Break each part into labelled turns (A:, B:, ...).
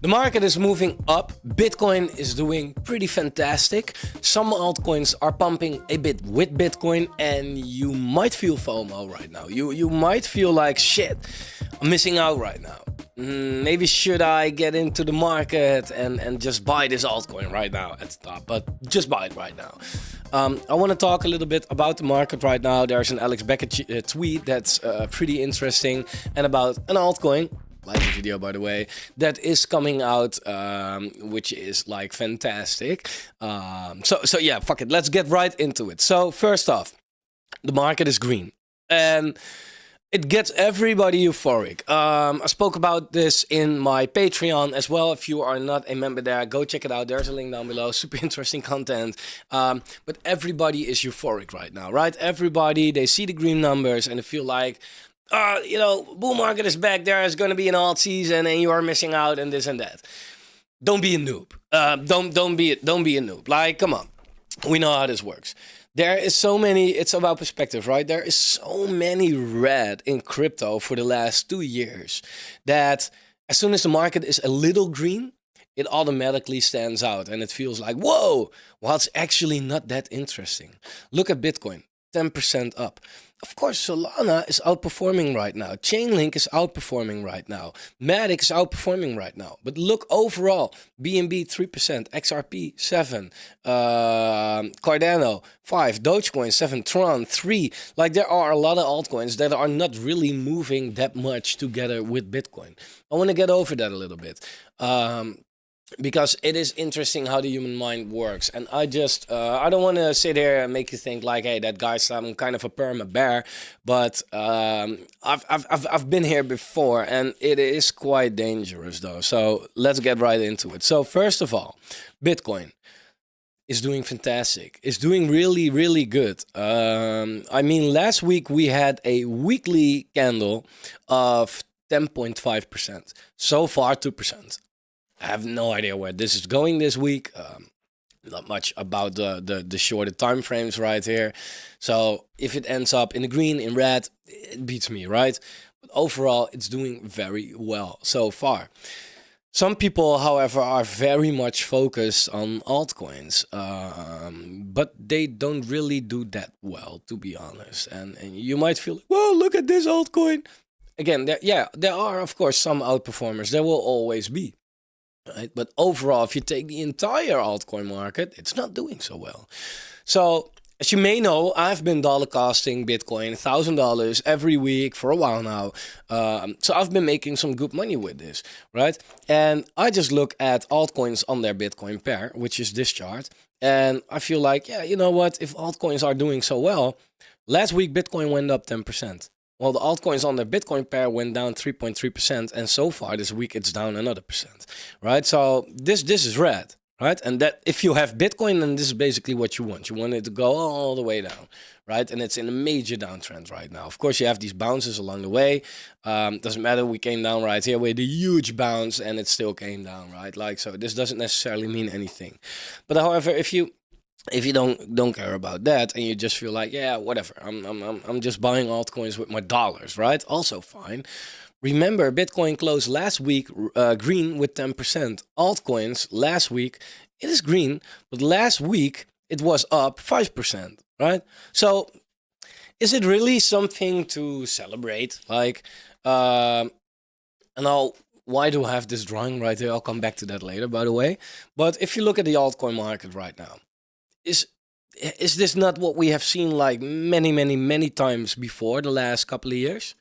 A: The market is moving up. Bitcoin is doing pretty fantastic. Some altcoins are pumping a bit with Bitcoin, and you might feel FOMO right now. You might feel like, shit, I'm missing out right now. Maybe should I get into the market and just buy this altcoin right now at the top, but just buy it right now. I want to talk a little bit about the market right now. There's an Alex Beckett tweet that's pretty interesting, and about an altcoin, like the video by the way, that is coming out, which is like fantastic. So yeah, fuck it, let's get right into it. So first off, the market is green, and it gets everybody euphoric. I spoke about this in my Patreon as well. If you are not a member there, go check it out. There's a link down below. Super interesting content. But everybody is euphoric right now, right? Everybody, they see the green numbers and they feel like, bull market is back. There is going to be an alt season and you are missing out and this and that. Don't be a noob. Don't be a noob. Like, come on. We know how this works. There is so many, it's about perspective, right? There is so many red in crypto for the last 2 years that as soon as the market is a little green, it automatically stands out and it feels like, whoa, well, it's actually not that interesting. Look at Bitcoin, 10% up. Of course, Solana is outperforming right now. Chainlink is outperforming right now. Matic is outperforming right now. But look overall, BNB 3%, XRP 7, Cardano 5, Dogecoin 7, Tron 3. Like there are a lot of altcoins that are not really moving that much together with Bitcoin. I want to get over that a little bit. Because it is interesting how the human mind works. And I just, I don't want to sit here and make you think like, hey, that guy's some kind of a perma bear. But I've been here before and it is quite dangerous though. So let's get right into it. So first of all, Bitcoin is doing fantastic. It's doing really, really good. I mean, last week we had a weekly candle of 10.5%. So far, 2%. I have no idea where this is going this week. Not much about the shorter time frames right here. So if it ends up in the green, in red, it beats me, right? But overall, it's doing very well so far. Some people, however, are very much focused on altcoins, but they don't really do that well, to be honest. And you might feel, well, look at this altcoin. Again, there are, of course, some outperformers. There will always be. Right? But overall, if you take the entire altcoin market, it's not doing so well. So, as you may know, I've been dollar costing Bitcoin $1,000 every week for a while now. So I've been making some good money with this, right? And I just look at altcoins on their Bitcoin pair, which is this chart. And I feel like, yeah, you know what? If altcoins are doing so well, last week Bitcoin went up 10%. Well, the altcoins on their Bitcoin pair went down 3.3%, and so far this week it's down another percent, right? So this is red, right? And that if you have Bitcoin, then this is basically what you want. You want it to go all the way down, right? And it's in a major downtrend right now. Of course, you have these bounces along the way. Doesn't matter. We came down right here with a huge bounce, and it still came down, right? Like so, this doesn't necessarily mean anything. But however, if you don't care about that and you just feel like, yeah, whatever, I'm just buying altcoins with my dollars, right? Also fine. Remember, Bitcoin closed last week green with 10%. Altcoins last week, it is green, but last week it was up 5%, right? So is it really something to celebrate? Like, why do I have this drawing right here? I'll come back to that later, by the way. But if you look at the altcoin market right now, is this not what we have seen like many times before the last couple of years,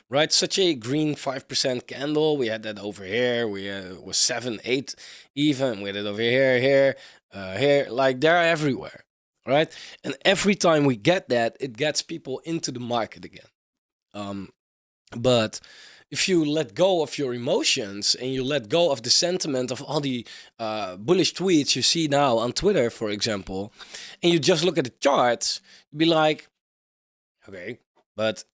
A: right? Such a green 5% candle. We had that over here. We was 7, 8 even. We had it over here, here. Like they're everywhere, right? And every time we get that, it gets people into the market again. But if you let go of your emotions and you let go of the sentiment of all the bullish tweets you see now on Twitter, for example, and you just look at the charts, you'd be like, okay, but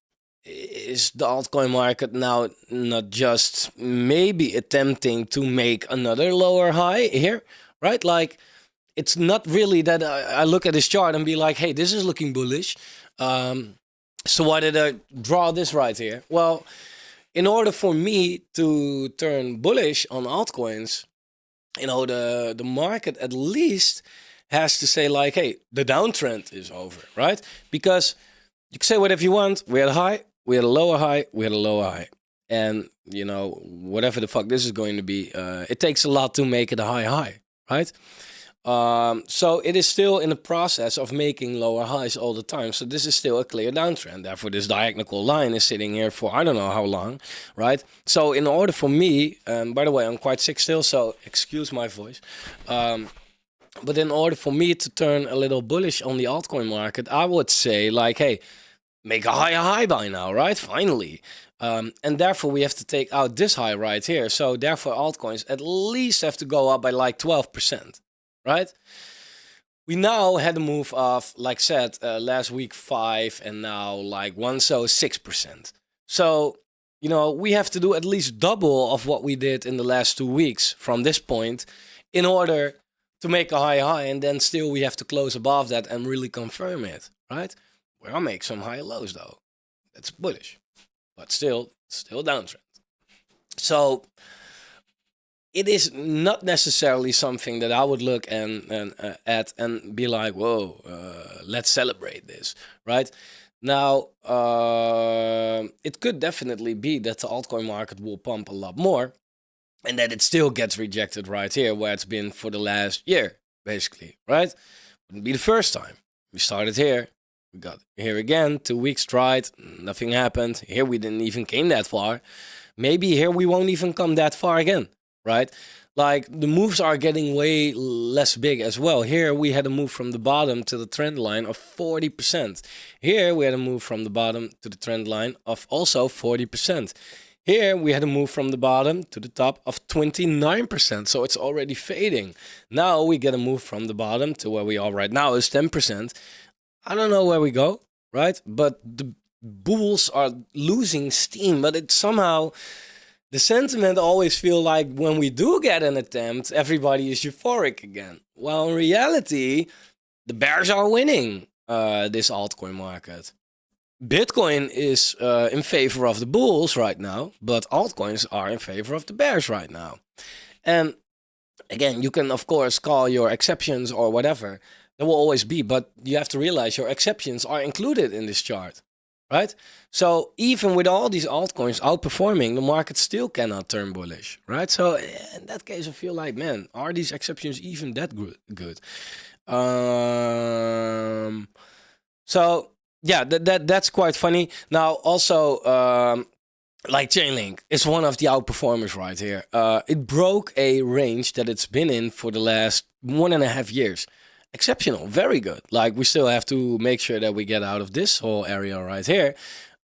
A: is the altcoin market now not just maybe attempting to make another lower high here, right? Like, it's not really that I look at this chart and be like, hey, this is looking bullish. So why did I draw this right here? Well, in order for me to turn bullish on altcoins, the market at least has to say like, hey, the downtrend is over, right? Because you can say whatever you want. We had a high, we had a lower high, we had a lower high. And, whatever the fuck this is going to be, it takes a lot to make it a high, right? So it is still in the process of making lower highs all the time. So this is still a clear downtrend. Therefore, this diagonal line is sitting here for I don't know how long, right? So in order for me, by the way, I'm quite sick still, so excuse my voice. But in order for me to turn a little bullish on the altcoin market, I would say like, hey, make a higher high by now, right? Finally. And therefore, we have to take out this high right here. So therefore, altcoins at least have to go up by like 12%. Right? We now had a move of, like said, last week 5 and now like 1, so 6%. So, we have to do at least double of what we did in the last 2 weeks from this point in order to make a high, and then still we have to close above that and really confirm it, right? We'll make some high lows though. That's bullish, but still downtrend. So it is not necessarily something that I would look at and be like, whoa, let's celebrate this, right? Now, it could definitely be that the altcoin market will pump a lot more and that it still gets rejected right here where it's been for the last year, basically, right? Wouldn't be the first time. We started here. We got here again, 2 weeks tried, nothing happened. Here we didn't even came that far. Maybe here we won't even come that far again. Right? Like the moves are getting way less big as well. Here we had a move from the bottom to the trend line of 40%. Here we had a move from the bottom to the trend line of also 40%. Here we had a move from the bottom to the top of 29%. So it's already fading. Now we get a move from the bottom to where we are right now is 10%. I don't know where we go, right? But the bulls are losing steam, but it somehow... The sentiment always feel like when we do get an attempt, everybody is euphoric again. Well, in reality, the bears are winning this altcoin market. Bitcoin is in favor of the bulls right now, but altcoins are in favor of the bears right now. And again, you can, of course, call your exceptions or whatever. There will always be, but you have to realize your exceptions are included in this chart. Right? So even with all these altcoins outperforming, the market still cannot turn bullish, right? So in that case, I feel like, man, are these exceptions even that good? So yeah, that's quite funny. Now also, like Chainlink is one of the outperformers right here. It broke a range that it's been in for the last 1.5 years. Exceptional, very good. Like we still have to make sure that we get out of this whole area right here,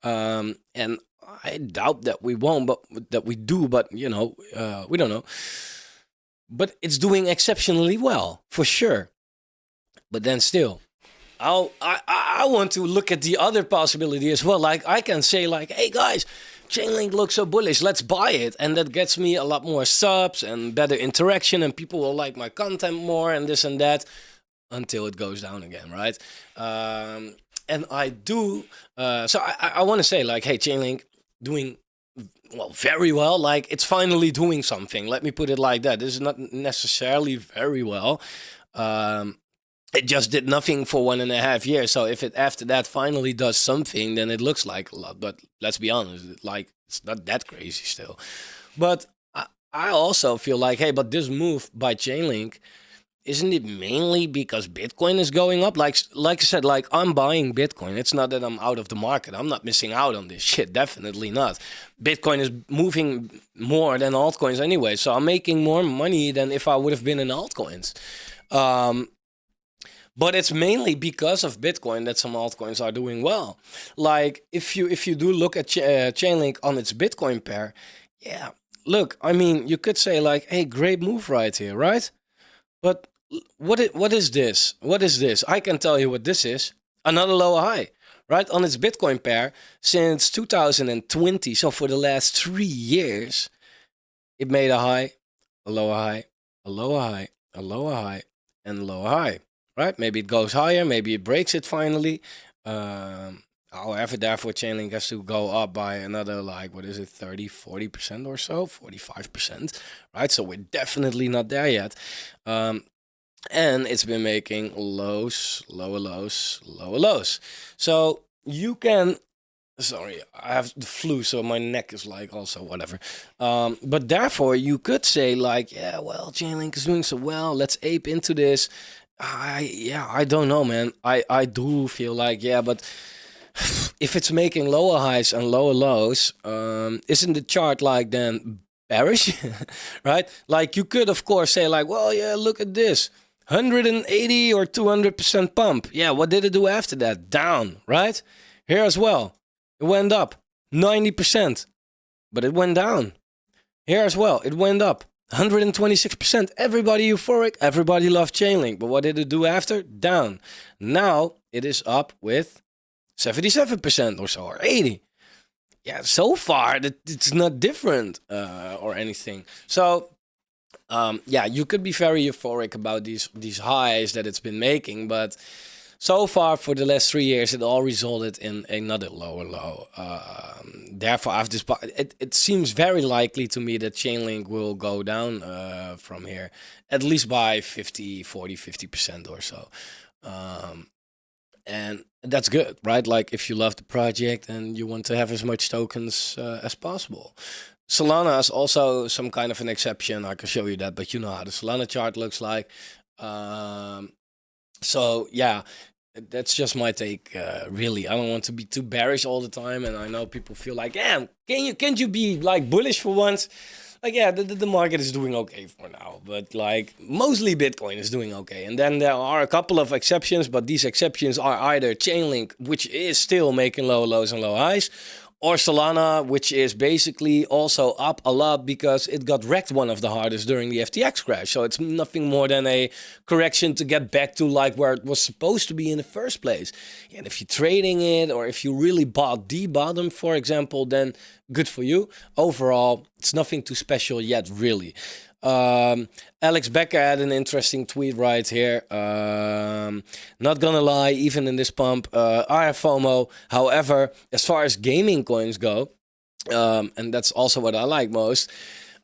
A: and I doubt that we won't, but that we do. But we don't know. But it's doing exceptionally well for sure. But then still, I want to look at the other possibility as well. Like I can say like, hey guys, Chainlink looks so bullish, let's buy it. And that gets me a lot more subs and better interaction and people will like my content more and this and that. Until it goes down again, right? And I do, so I want to say like, hey, Chainlink doing well, very well. Like it's finally doing something. Let me put it like that. This is not necessarily very well. It just did nothing for 1.5 years. So if it after that finally does something, then it looks like a lot. But let's be honest, like it's not that crazy still. But I also feel like, hey, but this move by Chainlink, isn't it mainly because Bitcoin is going up? Like I said, like I'm buying Bitcoin. It's not that I'm out of the market. I'm not missing out on this shit. Definitely not. Bitcoin is moving more than altcoins anyway. So I'm making more money than if I would have been in altcoins. But it's mainly because of Bitcoin that some altcoins are doing well. Like if you do look at Chainlink on its Bitcoin pair, yeah, look, I mean, you could say like, hey, great move right here, right? But what is this? What is this? I can tell you what this is. Another lower high, right? On its Bitcoin pair since 2020. So for the last 3 years, it made a high, a lower high, a lower high, a lower high, and a lower high, right? Maybe it goes higher. Maybe it breaks it finally. I However, therefore, Chainlink has to go up by another, like, what is it, 30, 40% or so, 45%, right? So we're definitely not there yet. And it's been making lows, lower lows, lower lows. So you can, sorry, I have the flu, so my neck is like also whatever. But therefore, you could say like, yeah, well, Chainlink is doing so well. Let's ape into this. I don't know, man. I do feel like, yeah, but if it's making lower highs and lower lows, isn't the chart like then bearish, right? Like you could, of course, say like, well, yeah, look at this. 180 or 200% pump. Yeah, what did it do after that? Down, right? Here as well. It went up 90%, but it went down. Here as well, it went up 126%. Everybody euphoric, everybody loved Chainlink. But what did it do after? Down. Now it is up with 77% or so, or 80. Yeah, so far it's not different or anything. So yeah, you could be very euphoric about these highs that it's been making, but so far for the last 3 years, it all resulted in another lower low. Therefore, after this, it seems very likely to me that Chainlink will go down from here, at least by 50, 40, 50% or so. And that's good, right? Like if you love the project and you want to have as much tokens as possible. Solana is also some kind of an exception. I can show you that, but you know how the Solana chart looks like. So yeah, that's just my take. Really, I don't want to be too bearish all the time, and I know people feel like, "Damn, can't you be like bullish for once?" Like, yeah, the market is doing okay for now, but like mostly Bitcoin is doing okay. And then there are a couple of exceptions, but these exceptions are either Chainlink, which is still making low lows and low highs, or Solana, which is basically also up a lot because it got wrecked one of the hardest during the FTX crash. So it's nothing more than a correction to get back to like where it was supposed to be in the first place. And if you're trading it, or if you really bought the bottom, for example, then good for you. Overall, it's nothing too special yet, really. Alex Becker had an interesting tweet right here. Not gonna lie, even in this pump, I have FOMO. However, as far as gaming coins go, and that's also what I like most,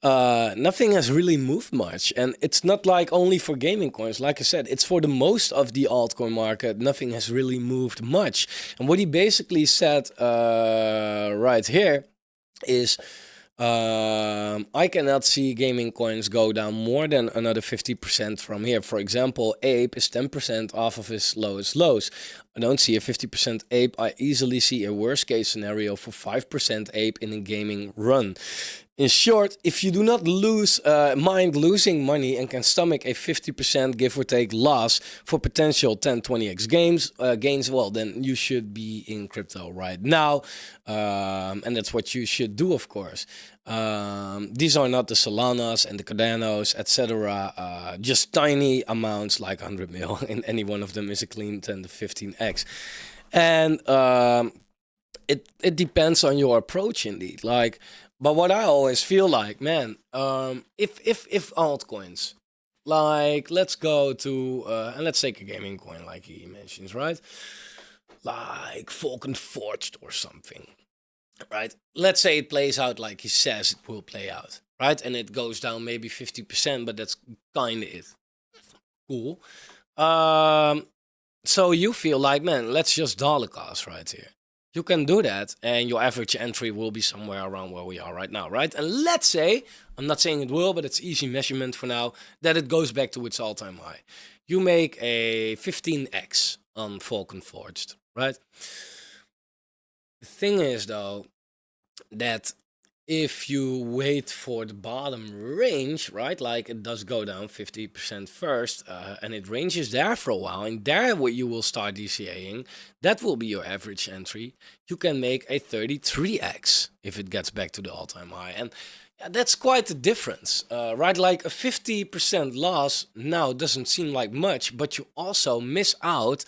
A: nothing has really moved much. And it's not like only for gaming coins. Like I said, it's for the most of the altcoin market. Nothing has really moved much. And what he basically said right here is, I cannot see gaming coins go down more than another 50% from here. For example, Ape is 10% off of his lowest lows. I don't see a 50% Ape. I easily see a worst case scenario for 5% Ape in a gaming run. In short, if you do not mind losing money and can stomach a 50% give or take loss for potential 10, 20x gains, well, then you should be in crypto right now. And that's what you should do, of course. These are not the Solanas and the Cardanos, etc. Just tiny amounts like 100 mil, and any one of them is a clean 10 to 15x. And it depends on your approach, indeed. Like, but what I always feel like, man, if altcoins, like, let's go to and let's take a gaming coin, like he mentions, right? Like Falcon Forged or something, right? Let's say it plays out like he says it will play out, right? And it goes down maybe 50%, but that's kind of it. Cool. So you feel like, man, let's just dollar cost right here. You can do that, and your average entry will be somewhere around where we are right now, right? And let's say, I'm not saying it will, but it's easy measurement for now, that it goes back to its all-time high. You make a 15x on Falcon Forged, right? The thing is, though, that if you wait for the bottom range, right, like it does go down 50% first, and it ranges there for a while, and there what you will start DCAing, that will be your average entry. You can make a 33x if it gets back to the all-time high. And yeah, that's quite a difference, right? Like a 50% loss now doesn't seem like much, but you also miss out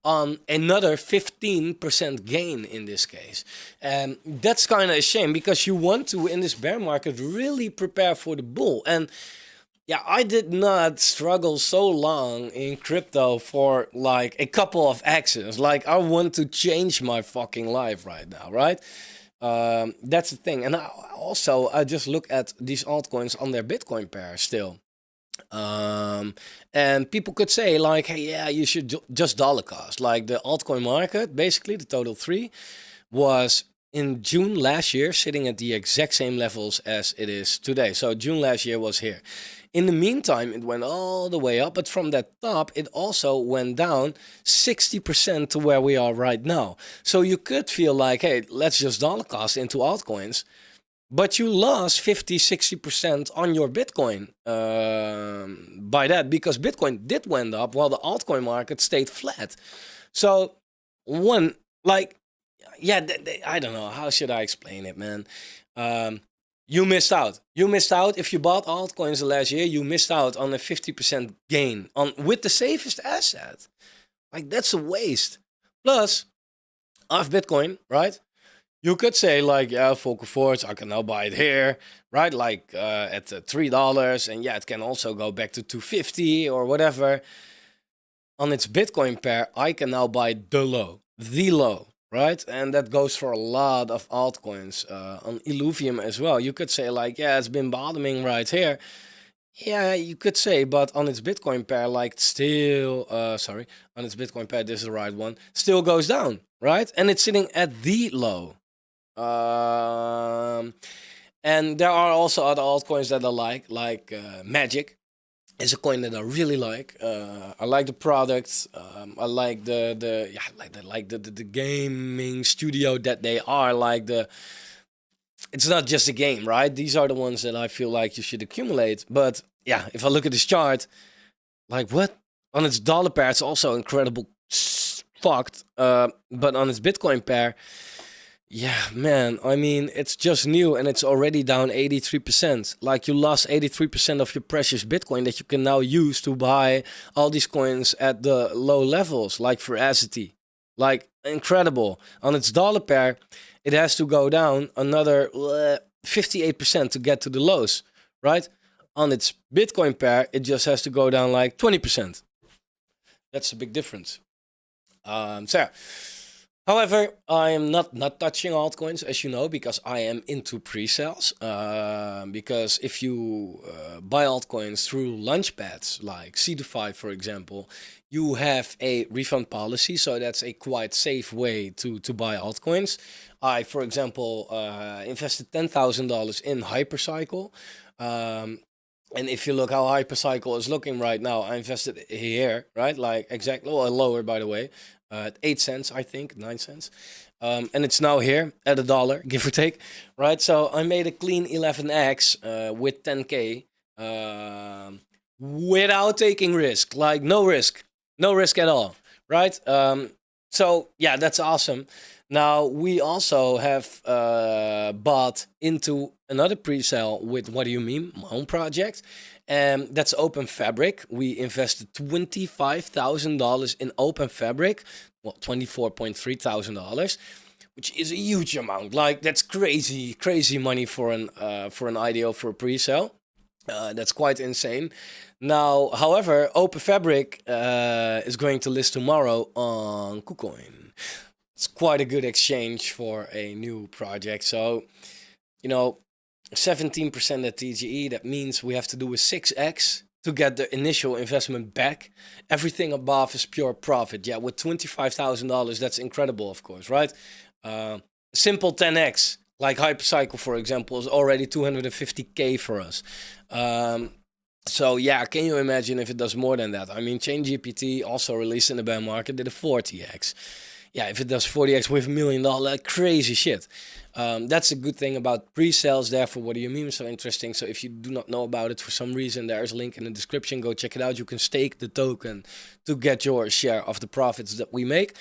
A: on another 15% gain in this case. And that's kind of a shame, because you want to, in this bear market, really prepare for the bull. And Yeah, I did not struggle so long in crypto for like a couple of actions. Like, I want to change my fucking life right now, right? That's the thing. And I just look at these altcoins on their Bitcoin pair still. Um, and people could say like, hey, yeah, you should just dollar cost. Like the altcoin market, basically the total three, was in June last year sitting at the exact same levels as it is today. So June last year was here. In the meantime, it went all the way up, but from that top, it also went down 60% to where we are right now. So you could feel like, hey, let's just dollar cost into altcoins, but you lost 50, 60% on your Bitcoin by that, because Bitcoin did went up while the altcoin market stayed flat. So one, like, yeah, I don't know. How should I explain it, man? Um, you missed out. You missed out. If you bought altcoins the last year, you missed out on a 50% gain on with the safest asset. Like, that's a waste. Plus, off Bitcoin, right? You could say like, yeah, Focal Forge, I can now buy it here, right? Like at $3, and yeah, it can also go back to 250 or whatever. On its Bitcoin pair, I can now buy the low, right? And that goes for a lot of altcoins. On Illuvium as well, you could say like, yeah, it's been bottoming right here. Yeah, you could say, but on its Bitcoin pair, like still, sorry, on its Bitcoin pair, this is the right one, still goes down, right? And it's sitting at the low. Um, and there are also other altcoins that I like Magic is a coin that I really like. I like the product. I like the yeah, the gaming studio that they are. Like the, it's not just a game, right? These are the ones that I feel like you should accumulate. But yeah, if I look at this chart, like what on its dollar pair, it's also incredible fucked. But on its Bitcoin pair, yeah, man. I mean, it's just new and it's already down 83%. Like, you lost 83% of your precious Bitcoin that you can now use to buy all these coins at the low levels, like Veracity. Like, incredible. On its dollar pair, it has to go down another 58% to get to the lows, right? On its Bitcoin pair, it just has to go down like 20%. That's a big difference. So yeah. However, I am not touching altcoins, as you know, because I am into pre-sales. Because if you buy altcoins through launchpads like C2Fi, for example, you have a refund policy, so that's a quite safe way to buy altcoins. I, for example, invested $10,000 in Hypercycle. Um, and if you look how Hypercycle is looking right now, I invested here, right? Like exactly, well, lower by the way, 8 cents, I think, 9 cents. And it's now here at $1, give or take, right? So I made a clean 11x with 10K without taking risk, like no risk at all, right? So yeah, that's awesome. Now we also have bought into another pre-sale with What Do You Mean, my own project, and that's Open Fabric. We invested $25,000 in Open Fabric, well, $24,300, which is a huge amount. Like, that's crazy money for an IDO for a pre-sale. That's quite insane. Now, however, Open Fabric is going to list tomorrow on Kucoin. It's quite a good exchange for a new project. So, 17% at TGE, that means we have to do a 6x to get the initial investment back. Everything above is pure profit. Yeah, with $25,000, that's incredible, of course, right? Simple 10x, like Hypercycle, for example, is already 250K for us. So yeah, can you imagine if it does more than that? I mean, ChainGPT, also released in the bear market, did a 40x. Yeah, if it does 40x with $1 million, crazy shit. That's a good thing about pre-sales. Therefore, What Do You Mean so interesting? So if you do not know about it for some reason, there's a link in the description. Go check it out. You can stake the token to get your share of the profits that we make.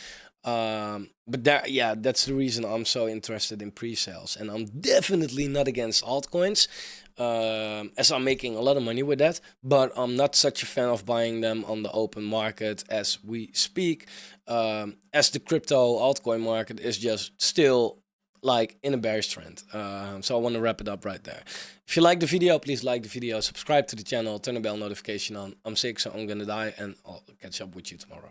A: But that's the reason I'm so interested in pre-sales. And I'm definitely not against altcoins, as I'm making a lot of money with that. But I'm not such a fan of buying them on the open market as we speak, as the crypto altcoin market is just still like in a bearish trend. So I want to wrap it up right there. If you like the video, please like the video, subscribe to the channel, turn the bell notification on. I'm sick, so I'm gonna die, and I'll catch up with you tomorrow.